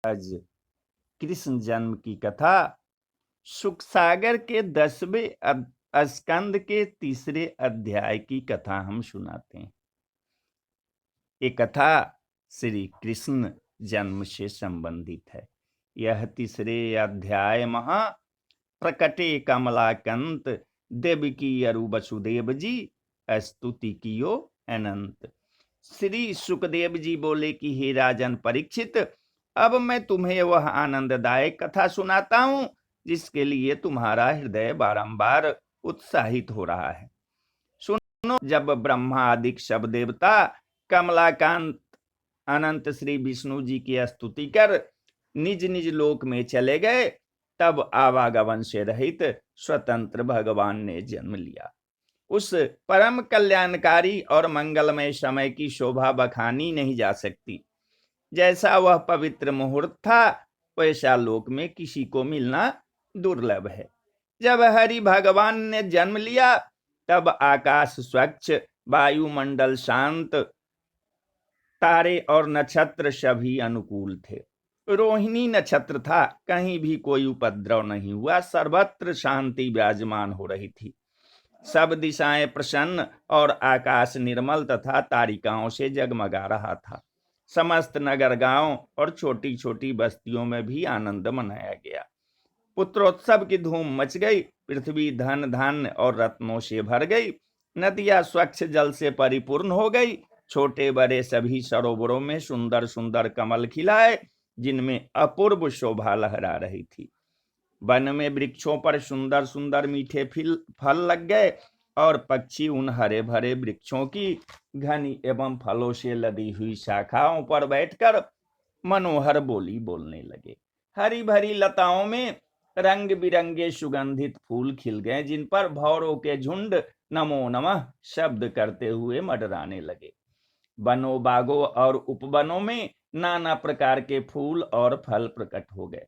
आज कृष्ण जन्म की कथा सुख सागर के 10वें स्कंद के तीसरे अध्याय की कथा हम सुनाते हैं। ये कथा श्री कृष्ण जन्म से संबंधित है। यह तीसरे अध्याय महा प्रकटे कमलाकंत देवकी अरु वसुदेव जी स्तुति कियो अनंत। श्री सुखदेव जी बोले कि हे राजन परीक्षित, अब मैं तुम्हें वह आनंददायक कथा सुनाता हूं जिसके लिए तुम्हारा हृदय बारंबार उत्साहित हो रहा है। सुनो, जब ब्रह्मा आदि सब देवता कमलाकांत अनंत श्री विष्णु जी की स्तुति कर निज निज लोक में चले गए, तब आवागमन से रहित स्वतंत्र भगवान ने जन्म लिया। उस परम कल्याणकारी और मंगलमय समय की शोभा बखानी नहीं जा सकती। जैसा वह पवित्र मुहूर्त था, वैसा लोक में किसी को मिलना दुर्लभ है। जब हरि भगवान ने जन्म लिया, तब आकाश स्वच्छ, वायुमंडल शांत, तारे और नक्षत्र सभी अनुकूल थे। रोहिणी नक्षत्र था, कहीं भी कोई उपद्रव नहीं हुआ, सर्वत्र शांति विराजमान हो रही थी। सब दिशाएं प्रसन्न और आकाश निर्मल तथा तारिकाओं से जगमगा रहा था। समस्त नगर गांव और छोटी छोटी बस्तियों में भी आनंद मनाया गया। पुत्रोत्सव की धूम मच गई। पृथ्वी धन धान्य और रत्नों से भर गई। नदियां स्वच्छ जल से परिपूर्ण हो गई। छोटे बड़े सभी सरोवरों में सुंदर सुंदर कमल खिलाए, जिनमें अपूर्व शोभा लहरा रही थी। वन में वृक्षों पर सुंदर सुंदर मीठे फल लग गए और पक्षी उन हरे भरे वृक्षों की घनी एवं फलों से लदी हुई शाखाओं पर बैठकर मनोहर बोली बोलने लगे। हरी भरी लताओं में रंग बिरंगे सुगंधित फूल खिल गए, जिन पर भौरों के झुंड नमो नमः शब्द करते हुए मंडराने लगे। वनों बागों और उपवनों में नाना प्रकार के फूल और फल प्रकट हो गए।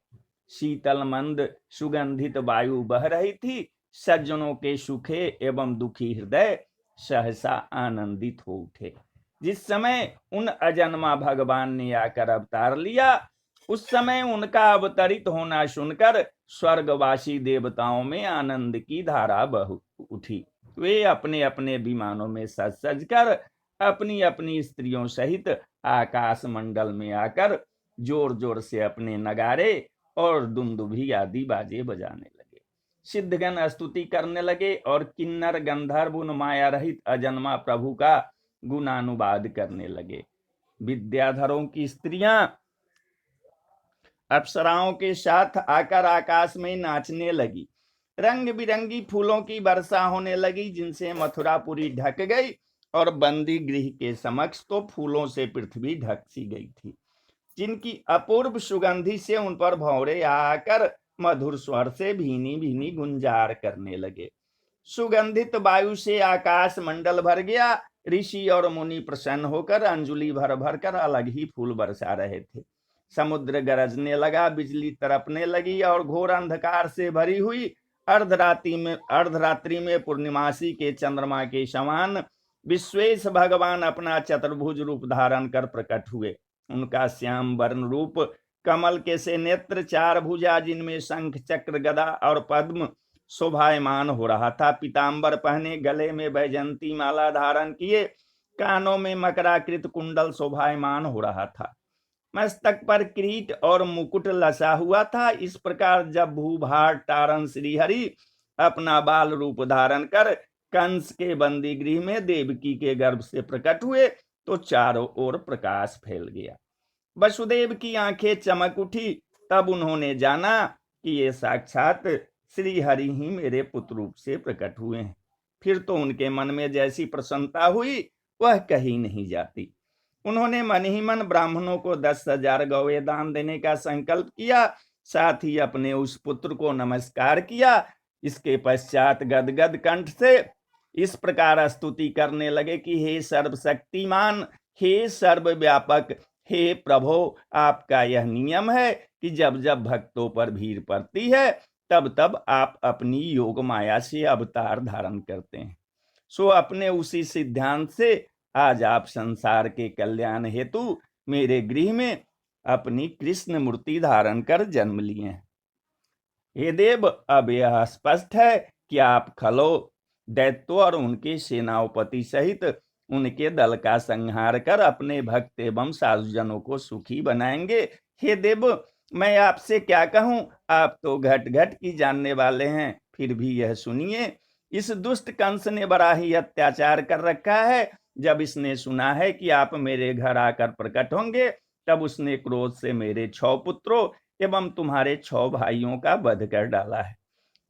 शीतल मंद सुगंधित वायु बह रही थी। सज्जनों के सूखे एवं दुखी हृदय सहसा आनंदित हो उठे। जिस समय उन अजन्मा भगवान ने आकर अवतार लिया, उस समय उनका अवतरित होना सुनकर स्वर्गवासी देवताओं में आनंद की धारा बह उठी। वे अपने अपने विमानों में सज सज कर अपनी अपनी स्त्रियों सहित आकाश मंडल में आकर जोर जोर से अपने नगारे और दुंदुभी आदि बाजे बजाने लगे। सिद्धगण स्तुति करने लगे और किन्नर गंधर्व उन माया रहित अजन्मा प्रभु का गुणानुवाद करने लगे। विद्याधरों की स्त्रियां अप्सराओं के साथ आकर आकाश में नाचने लगी। रंग बिरंगी फूलों की वर्षा होने लगी, जिनसे मथुरापुरी ढक गई और बंदी गृह के समक्ष तो फूलों से पृथ्वी ढक सी गई थी, जिनकी अपूर्व सुगंधि से उन पर भंवरे आकर मधुर स्वर से भीनी भीनी गुंजार करने लगे। सुगंधित वायु से आकाश मंडल भर गया। ऋषि और मुनि प्रसन्न होकर अंजुलि भर भर कर अलग ही फूल बरसा रहे थे। समुद्र गरजने लगा, बिजली तड़पने लगी और घोर अंधकार से भरी हुई अर्धरात्रि में पूर्णिमासी के चंद्रमा के समान विश्वेश भगवान अपना चतुर्भुज रूप धारण कर प्रकट हुए। उनका श्याम वर्ण रूप, कमल के से नेत्र, चार भुजा जिनमें शंख चक्र गदा और पद्म शोभायमान हो रहा था, पीताम्बर पहने, गले में बैजंती माला धारण किए, कानों में मकराकृत कुंडल शोभायमान हो रहा था, मस्तक पर किरीट और मुकुट लसा हुआ था। इस प्रकार जब भूभार तारण श्रीहरि अपना बाल रूप धारण कर कंस के बंदी गृह में देवकी के गर्भ से प्रकट हुए, तो चारों ओर प्रकाश फैल गया। वसुदेव की आंखें चमक उठी। तब उन्होंने जाना कि ये साक्षात श्री हरि ही मेरे पुत्र रूप से प्रकट हुए हैं। फिर तो उनके मन में जैसी प्रसन्नता हुई वह कही नहीं जाती। उन्होंने मन ही मन ब्राह्मणों को 10,000 गौवे दान देने का संकल्प किया, साथ ही अपने उस पुत्र को नमस्कार किया। इसके पश्चात गदगद कंठ से इस प्रकार स्तुति करने लगे कि हे सर्वशक्तिमान, हे सर्वव्यापक, हे प्रभो, आपका यह नियम है कि जब जब भक्तों पर भीड़ पड़ती है, तब तब आप अपनी योग माया से अवतार धारण करते हैं। सो अपने उसी सिद्धांत से आज आप संसार के कल्याण हेतु मेरे गृह में अपनी कृष्ण मूर्ति धारण कर जन्म लिए हैं। हे देव, अब यह स्पष्ट है कि आप खलो दैत्यों और उनके सेनापति सहित उनके दल का संहार कर अपने भक्त एवं साधुजनों को सुखी बनाएंगे। हे देव, मैं आपसे क्या कहूं, आप तो घट घट की जानने वाले हैं। फिर भी यह सुनिए, इस दुष्ट कंस ने बड़ा ही अत्याचार कर रखा है। जब इसने सुना है कि आप मेरे घर आकर प्रकट होंगे, तब उसने क्रोध से मेरे 6 पुत्रों एवं तुम्हारे 6 भाइयों का वध कर डाला है।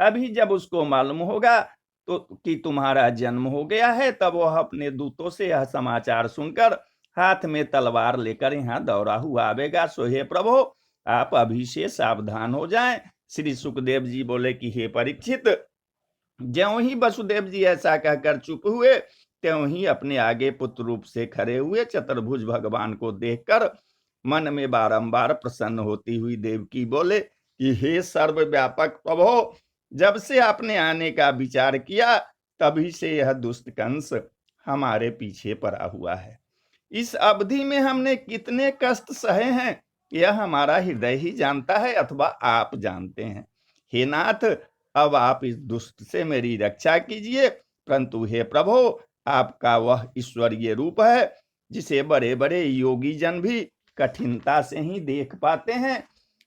अभी जब उसको मालूम होगा तो कि तुम्हारा जन्म हो गया है, तब वह अपने दूतों से यह समाचार सुनकर हाथ में तलवार लेकर यहाँ दौड़ा हुआ आवेगा। सो हे प्रभु, आप अभी से सावधान हो जाएं। श्री सुखदेव जी बोले कि हे परीक्षित, ज्यों ही वसुदेव जी ऐसा कहकर चुप हुए, त्यों ही अपने आगे पुत्र रूप से खड़े हुए चतुर्भुज भगवान को देखकर मन में बारंबार प्रसन्न होती हुई देवकी बोले कि हे सर्वव्यापक प्रभो, जब से आपने आने का विचार किया, तभी से यह दुष्ट कंस हमारे पीछे पड़ा हुआ है। इस अवधि में हमने कितने कष्ट सहे हैं, यह हमारा हृदय ही जानता है अथवा आप जानते हैं। हे नाथ, अब आप इस दुष्ट से मेरी रक्षा कीजिए। परंतु हे प्रभु, आपका वह ईश्वरीय रूप है जिसे बड़े बड़े योगी जन भी कठिनता से ही देख पाते हैं।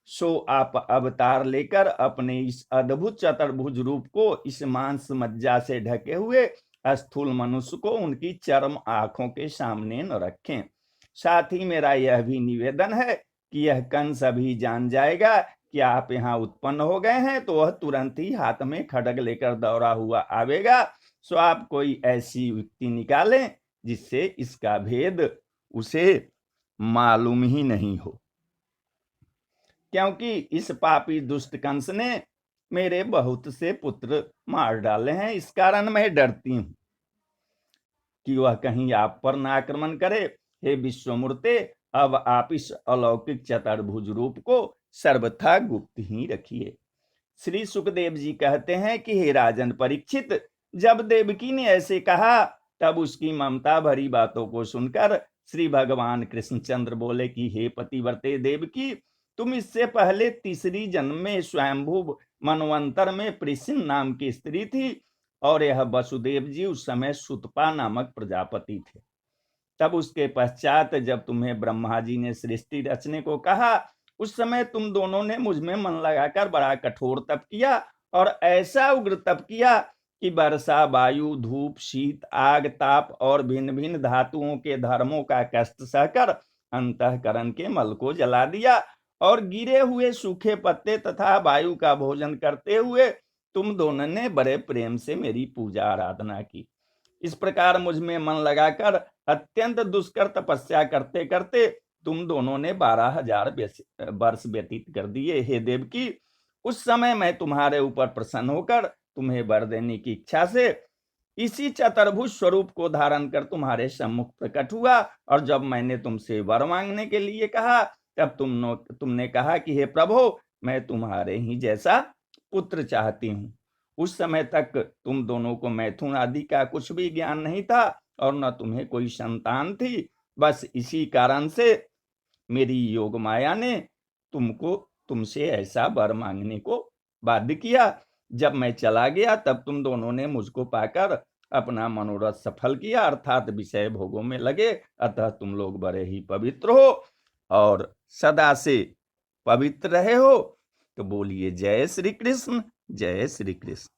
सो आप अवतार लेकर अपने इस अद्भुत चतुर्भुज रूप को इस मांस मज्जा से ढके हुए स्थूल मनुष्य को उनकी चरम आंखों के सामने न रखें। साथ ही मेरा यह भी निवेदन है कि यह कंस अभी जान जाएगा कि आप यहाँ उत्पन्न हो गए हैं, तो वह तुरंत ही हाथ में खड्ग लेकर दौड़ा हुआ आवेगा। सो आप कोई ऐसी युक्ति निकालें जिससे इसका भेद उसे मालूम ही नहीं हो, क्योंकि इस पापी दुष्ट कंस ने मेरे बहुत से पुत्र मार डाले हैं। इस कारण मैं डरती हूं कि वह कहीं आप पर न आक्रमण करे। हे विश्वमूर्ते, अब आप इस अलौकिक चतुर्भुज रूप को सर्वथा गुप्त ही रखिए। श्री सुखदेव जी कहते हैं कि हे राजन परीक्षित, जब देवकी ने ऐसे कहा, तब उसकी ममता भरी बातों को सुनकर श्री भगवान कृष्णचंद्र बोले कि हे पतिव्रते देवकी, तुम इससे पहले तीसरी जन्म में स्वयंभू मनवंतर में प्रिसिन नाम की स्त्री थी, और यह वसुदेव जी उस समय सुतपा नामक प्रजापति थे। तब उसके पश्चात जब तुम्हें ब्रह्मा जी ने सृष्टि रचने को कहा, उस समय तुम दोनों ने मुझ में मन लगाकर बड़ा कठोर तप किया, और ऐसा उग्र तप किया कि वर्षा, वायु, धूप, शीत, आग, ताप और भिन्न भिन्न धातुओं के धर्मों का कष्ट सहकर अंतःकरण के मल को जला दिया, और गिरे हुए सूखे पत्ते तथा वायु का भोजन करते हुए तुम दोनों ने बड़े प्रेम से मेरी पूजा आराधना की। इस प्रकार मुझ में मन लगाकर अत्यंत दुष्कर तपस्या करते करते तुम दोनों ने 12,000 वर्ष व्यतीत कर दिए। हे देवकी, उस समय मैं तुम्हारे ऊपर प्रसन्न होकर तुम्हें वर देने की इच्छा से इसी चतुर्भुज स्वरूप को धारण कर तुम्हारे सम्मुख प्रकट हुआ। और जब मैंने तुमसे वर मांगने के लिए कहा, तब तुमने कहा कि हे प्रभु, मैं तुम्हारे ही जैसा पुत्र चाहती हूँ। उस समय तक तुम दोनों को मैथुन आदि का कुछ भी ज्ञान नहीं था, और न तुम्हें कोई संतान थी। बस इसी कारण से मेरी योग माया ने तुमसे ऐसा वर मांगने को बाध्य किया। जब मैं चला गया, तब तुम दोनों ने मुझको पाकर अपना मनोरथ सफल किया, अर्थात विषय भोगों में लगे। अतः तुम लोग बड़े ही पवित्र हो और सदा से पवित्र रहे हो। तो बोलिए जय श्री कृष्ण, जय श्री कृष्ण।